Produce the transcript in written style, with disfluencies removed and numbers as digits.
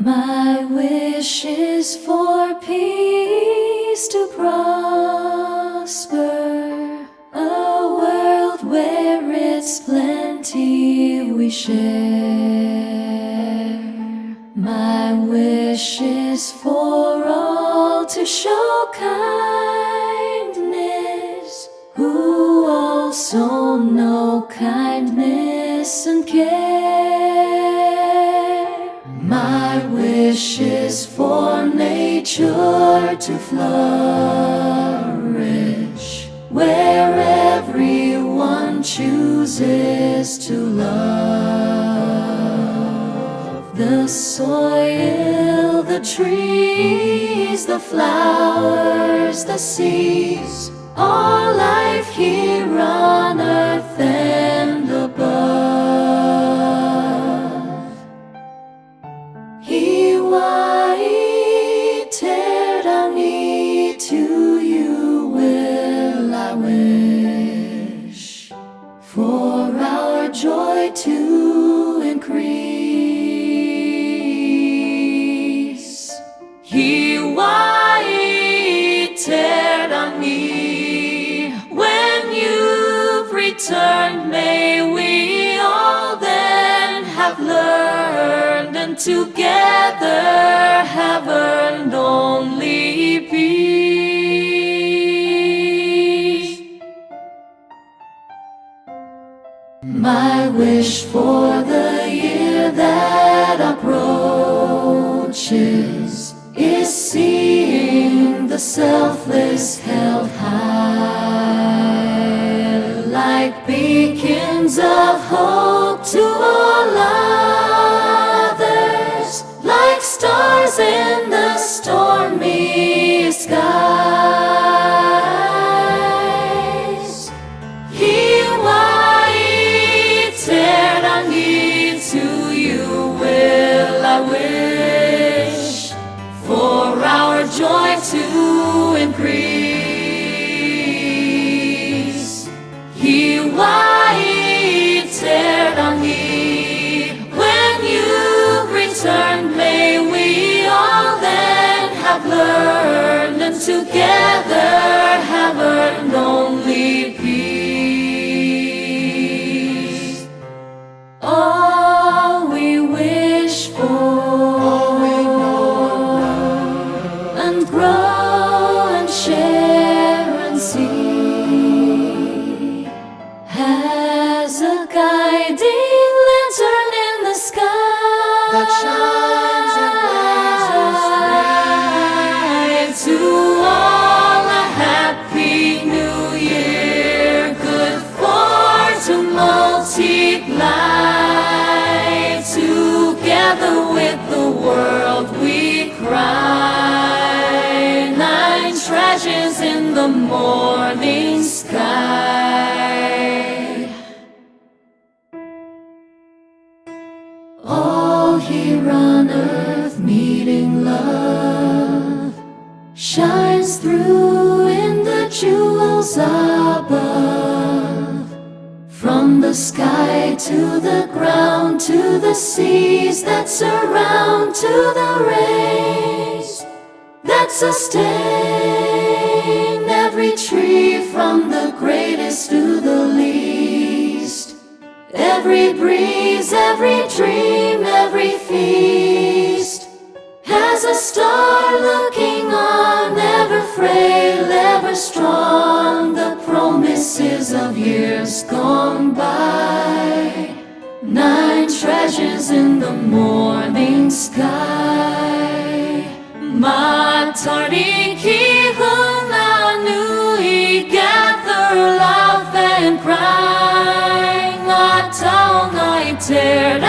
My wish is for peace to prosper, a world where it's plenty we share. My wish is for all to show kindness, who also know kindness and care. My wish is for nature to flourish, where everyone chooses to love the soil, the trees, the flowers, the seas, all life here on earth and above. Hiwa, Rangi, to you will I wish for our joy to increase. Hiwa, Rangi, when you've returned, may we all then have learned, and together have earned only peace. My wish for the year that approaches is seeing the selfless held high, like beacons of hope to all others, like stars in the stormy skies. Hiwa, Rangi, to you will I wish for our joy to increase. Hiwa, Rangi, when you've returned, may we all then have learned, and together have earned only peace. All we wish for, and grow and share and see, has a guiding lantern in the sky that shines and blazes to all a happy new year, good for to multiply, together with the world we cry, 9 treasures in the morning sky. All here on earth meeting love shines through in the jewels above, from the sky to the ground, to the seas that surround, to the rays that sustain every tree, from the greatest to the least. Every breeze, every dream, every feast has a star looking on, ever frail, ever strong, the promises of years gone by, 9 treasures in the morning sky. Matarni ki huna nui, gather love and cry, nga tao ngai ter